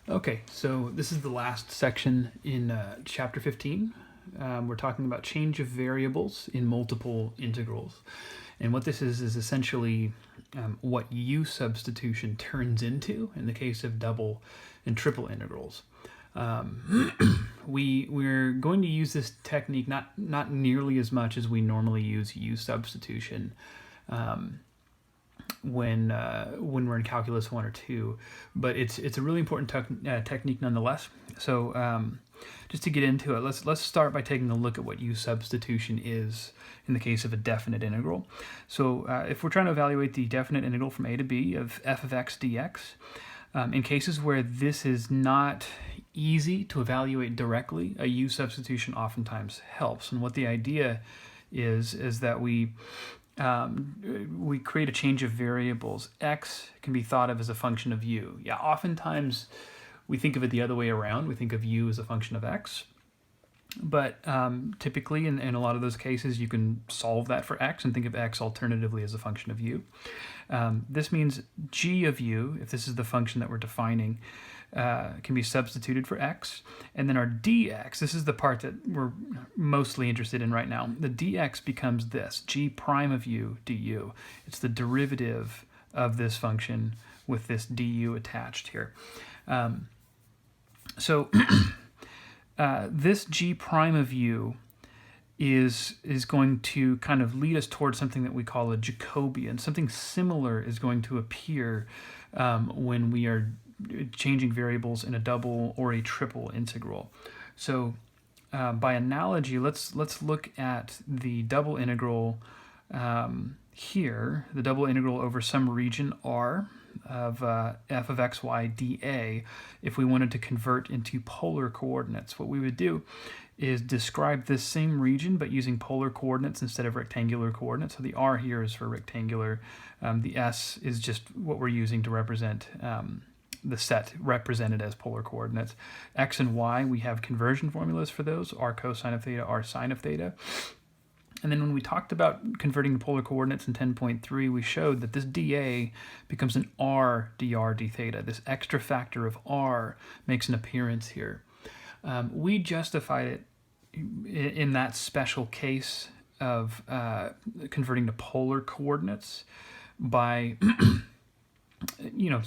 Okay, so this is the last section in chapter 15. We're talking about change of variables in multiple integrals. And what this is essentially what u substitution turns into in the case of double and triple integrals. We're going to use this technique not nearly as much as we normally use u substitution when we're in calculus 1 or 2, but it's a really important technique nonetheless. So just to get into it, let's start by taking a look at what u substitution is in the case of a definite integral. So if we're trying to evaluate the definite integral from a to b of f of x dx, in cases where this is not easy to evaluate directly, a u substitution oftentimes helps. And what the idea is that we create a change of variables. X can be thought of as a function of u. Yeah, oftentimes we think of it the other way around. We think of u as a function of x. But typically, in a lot of those cases, you can solve that for x and think of x alternatively as a function of u. This means g of u, if this is the function that we're defining, can be substituted for x. And then our dx, this is the part that we're mostly interested in right now. The dx becomes this, g prime of u du. It's the derivative of this function with this du attached here. This g prime of u is going to kind of lead us towards something that we call a Jacobian. Something similar is going to appear when we are changing variables in a double or a triple integral. So by analogy, let's look at the double integral here, the double integral over some region R of f of xy dA. If we wanted to convert into polar coordinates, what we would do is describe this same region but using polar coordinates instead of rectangular coordinates. So the R here is for rectangular. The S is just what we're using to represent the set represented as polar coordinates. X and Y, we have conversion formulas for those, R cosine of theta, R sine of theta. And then when we talked about converting the polar coordinates in 10.3, we showed that this dA becomes an R dr d theta. This extra factor of R makes an appearance here. We justified it in that special case of converting to polar coordinates by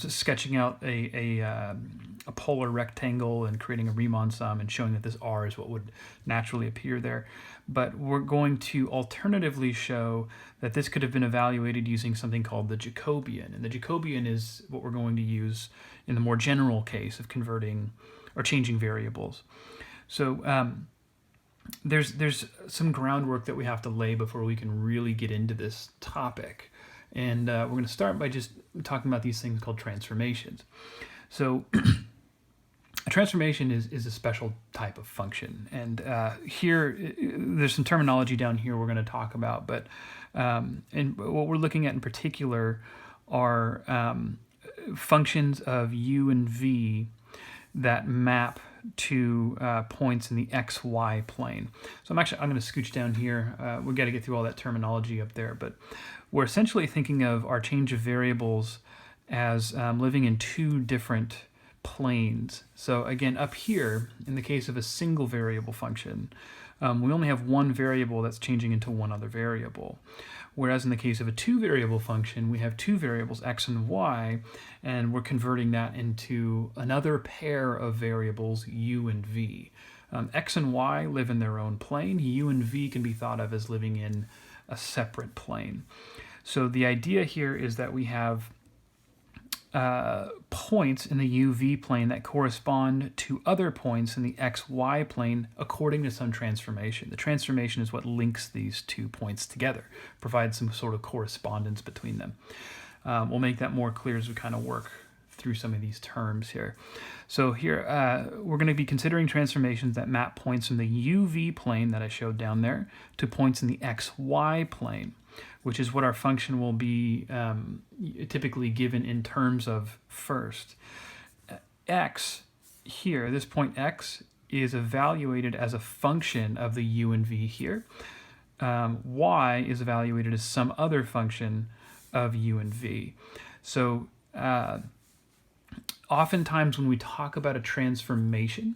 sketching out a polar rectangle and creating a Riemann sum and showing that this R is what would naturally appear there. But we're going to alternatively show that this could have been evaluated using something called the Jacobian. And the Jacobian is what we're going to use in the more general case of converting or changing variables. So there's some groundwork that we have to lay before we can really get into this topic. And we're going to start by just talking about these things called transformations. So a transformation is a special type of function. And here, there's some terminology down here we're going to talk about. But and what we're looking at in particular are functions of u and v that map to points in the xy plane. So I'm going to scooch down here. We've got to get through all that terminology up there, but we're essentially thinking of our change of variables as living in two different planes. So again, up here, in the case of a single variable function, we only have one variable that's changing into one other variable. Whereas in the case of a two-variable function, we have two variables, x and y, and we're converting that into another pair of variables, u and v. X and y live in their own plane. U and v can be thought of as living in a separate plane. So the idea here is that we have points in the uv plane that correspond to other points in the xy plane according to some transformation. The transformation is what links these 2 points together, provides some sort of correspondence between them. We'll make that more clear as we kind of work through some of these terms here. So here we're going to be considering transformations that map points from the uv plane that I showed down there to points in the xy plane, which is what our function will be typically given in terms of first. X here, this point x, is evaluated as a function of the u and v here. Y is evaluated as some other function of u and v. So oftentimes when we talk about a transformation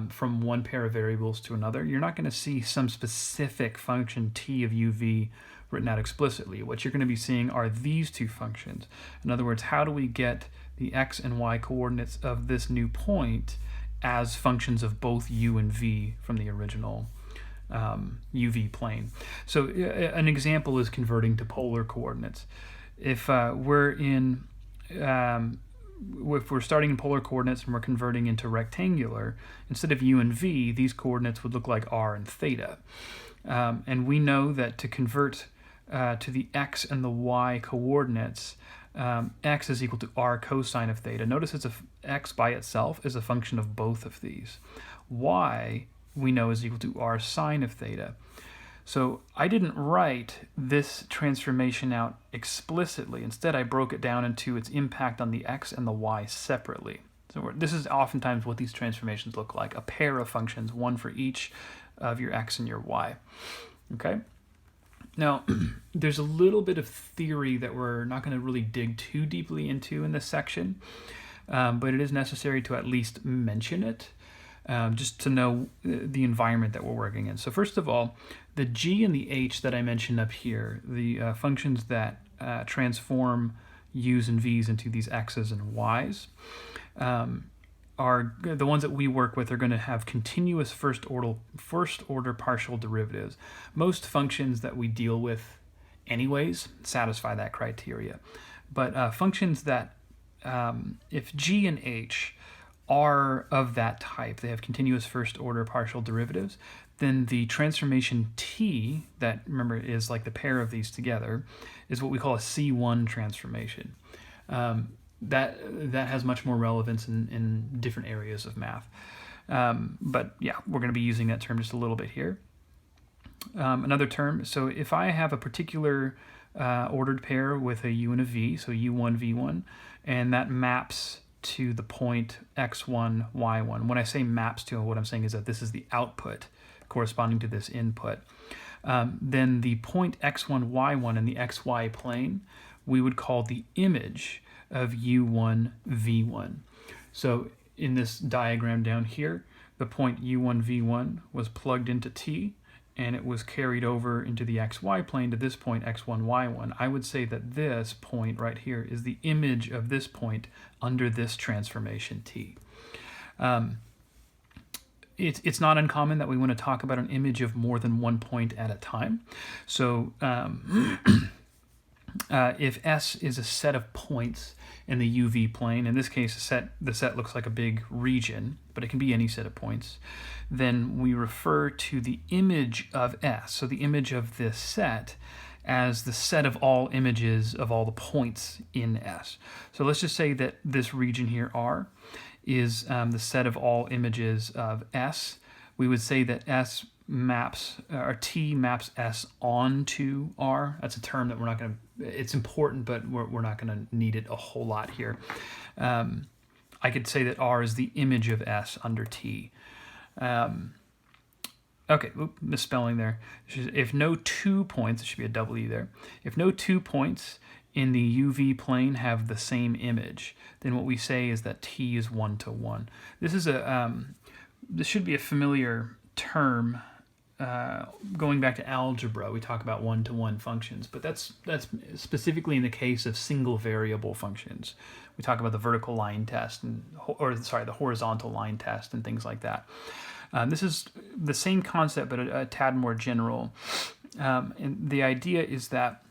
from one pair of variables to another, you're not going to see some specific function t of uv written out explicitly. What you're going to be seeing are these two functions. In other words, how do we get the x and y coordinates of this new point as functions of both u and v from the original UV plane. So an example is converting to polar coordinates. If we're starting in polar coordinates and we're converting into rectangular, instead of u and v, these coordinates would look like r and theta. And we know that to convert to the x and the y coordinates, x is equal to r cosine of theta. Notice x by itself is a function of both of these. Y we know is equal to r sine of theta. So I didn't write this transformation out explicitly. Instead, I broke it down into its impact on the x and the y separately. So this is oftentimes what these transformations look like, a pair of functions, one for each of your x and your y. Okay? Now, there's a little bit of theory that we're not going to really dig too deeply into in this section, but it is necessary to at least mention it. Just to know the environment that we're working in. So first of all, the g and the h that I mentioned up here, the functions that transform u's and v's into these x's and y's, are the ones that we work with are going to have continuous first order partial derivatives. Most functions that we deal with anyways satisfy that criteria. But functions that, if g and h are of that type, they have continuous first order partial derivatives, then the transformation t, that remember is like the pair of these together, is what we call a C1 transformation. That has much more relevance in different areas of math. But yeah, we're going to be using that term just a little bit here. Another term, so if I have a particular ordered pair with a u and a v, so u1, v1, and that maps to the point x1, y1. When I say maps to, what I'm saying is that this is the output corresponding to this input. Then the point x1, y1 in the xy plane, we would call the image of u1, v1. So in this diagram down here, the point u1, v1 was plugged into t, and it was carried over into the xy plane to this point x1, y1. I would say that this point right here is the image of this point under this transformation t. It's not uncommon that we want to talk about an image of more than one point at a time. So if S is a set of points in the UV plane, in this case the set looks like a big region, but it can be any set of points, then we refer to the image of S, so the image of this set, as the set of all images of all the points in S. So let's just say that this region here, R, is the set of all images of S. We would say that S maps, or T maps S onto R. That's a term that we're not going to, it's important, but we're not going to need it a whole lot here. I could say that R is the image of S under T. Okay, misspelling there. If no 2 points, it should be a W there. If no 2 points in the UV plane have the same image, then what we say is that T is 1-to-1. This is this should be a familiar term. Going back to algebra, we talk about 1-to-1 functions, but that's specifically in the case of single variable functions. We talk about the vertical line test, the horizontal line test and things like that. This is the same concept, but a tad more general. And the idea is that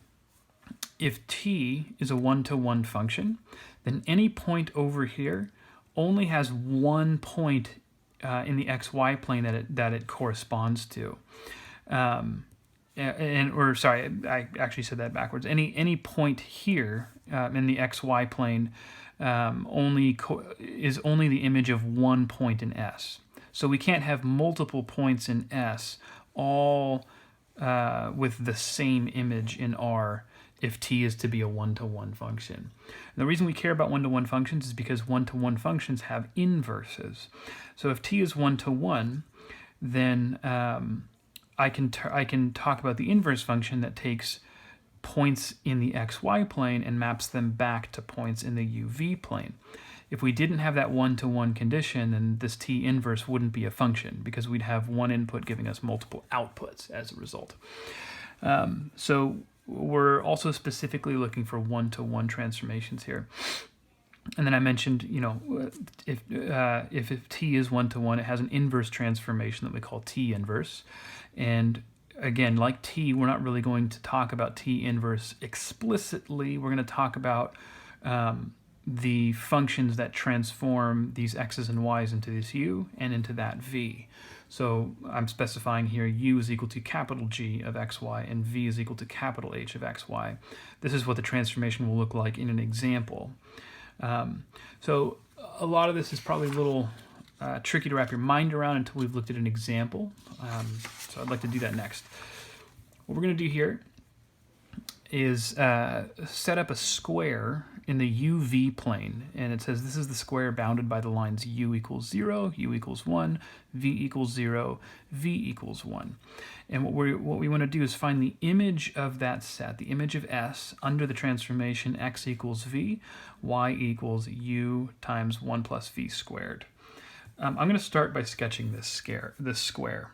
if t is a 1-to-1 function, then any point over here only has one point in the xy plane that it corresponds to. I actually said that backwards. Any point here in the xy plane is only the image of one point in S. So we can't have multiple points in S all with the same image in R if t is to be a 1-to-1 function. And the reason we care about 1-to-1 functions is because 1-to-1 functions have inverses. So if t is 1-to-1, then I can talk about the inverse function that takes points in the xy plane and maps them back to points in the uv plane. If we didn't have that one-to-one condition, then this T inverse wouldn't be a function because we'd have one input giving us multiple outputs as a result. So we're also specifically looking for one-to-one transformations here. And then I mentioned, you know, if T is one-to-one, it has an inverse transformation that we call T inverse. And again, like T, we're not really going to talk about T inverse explicitly. We're going to talk about the functions that transform these x's and y's into this u and into that v. So I'm specifying here u is equal to capital G of xy and v is equal to capital H of xy. This is what the transformation will look like in an example. So a lot of this is probably a little tricky to wrap your mind around until we've looked at an example. So I'd like to do that next. What we're going to do here is set up a square in the UV plane, and it says this is the square bounded by the lines u equals 0, u equals 1, v equals 0, v equals 1. And what we want to do is find the image of that set, the image of S, under the transformation x equals v, y equals u times 1 plus v squared. I'm going to start by sketching this square.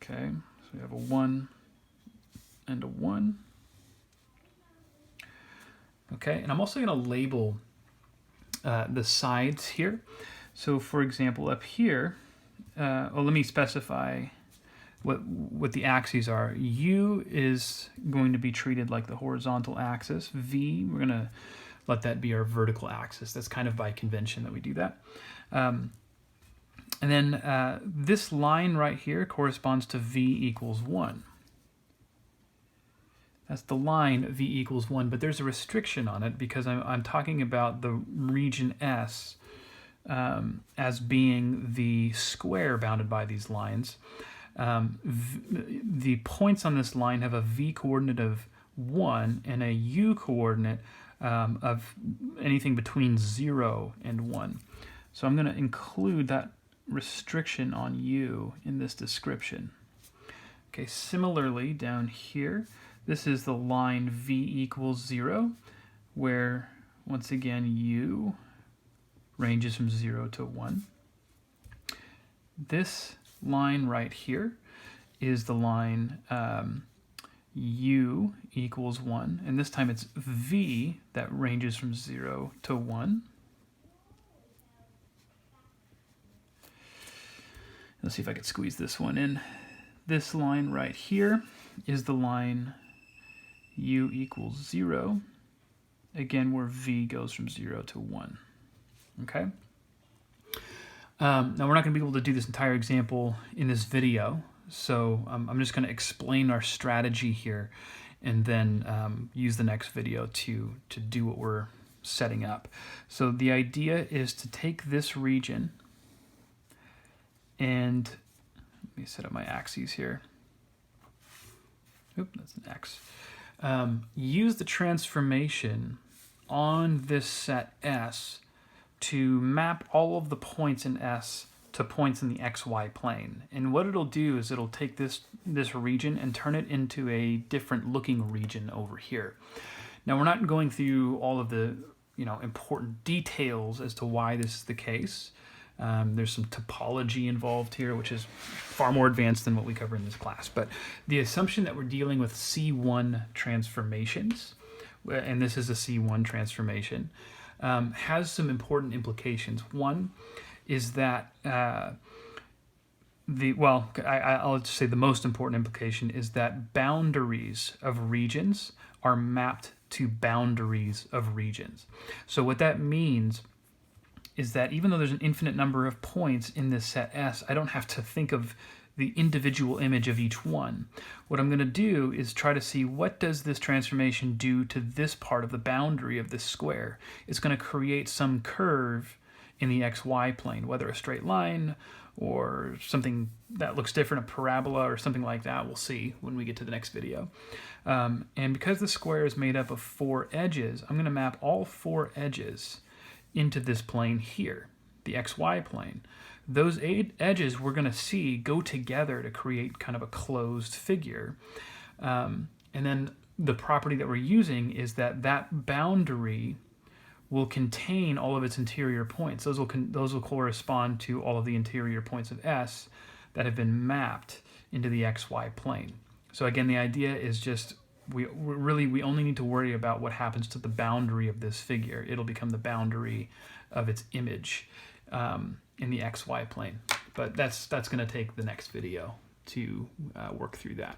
Okay, so we have a 1 and a 1. Okay, and I'm also going to label the sides here. So for example, up here, let me specify what the axes are. U is going to be treated like the horizontal axis. V, we're going to let that be our vertical axis. That's kind of by convention that we do that. And then this line right here corresponds to v equals 1. That's the line v equals 1, but there's a restriction on it because I'm talking about the region S as being the square bounded by these lines. The points on this line have a v coordinate of 1 and a u coordinate of anything between 0 and 1. So I'm going to include that restriction on u in this description. Okay, similarly down here, this is the line v equals 0, where, once again, u ranges from 0 to 1. This line right here is the line u equals 1, and this time it's v that ranges from 0 to 1. Let's see if I could squeeze this one in. This line right here is the line u equals 0, again where v goes from 0 to 1. Okay? Now we're not going to be able to do this entire example in this video, so I'm just going to explain our strategy here and then use the next video to do what we're setting up. So the idea is to take this region and let me set up my axes here. Oop, that's an X. Use the transformation on this set S to map all of the points in S to points in the XY plane. And what it'll do is it'll take this region and turn it into a different looking region over here. Now we're not going through all of the important details as to why this is the case. There's some topology involved here, which is far more advanced than what we cover in this class. But the assumption that we're dealing with C1 transformations, and this is a C1 transformation, has some important implications. One is that I'll just say the most important implication is that boundaries of regions are mapped to boundaries of regions. So what that means is that even though there's an infinite number of points in this set S, I don't have to think of the individual image of each one. What I'm going to do is try to see what does this transformation do to this part of the boundary of this square. It's going to create some curve in the XY plane, whether a straight line or something that looks different, a parabola or something like that. We'll see when we get to the next video. And because the square is made up of 4 edges, I'm going to map all 4 edges into this plane here, the XY plane. Those 8 edges we're going to see go together to create kind of a closed figure. And then the property that we're using is that boundary will contain all of its interior points. Those will correspond to all of the interior points of S that have been mapped into the XY plane. So again, the idea is just we only need to worry about what happens to the boundary of this figure. It'll become the boundary of its image in the XY plane. But that's going to take the next video to work through that.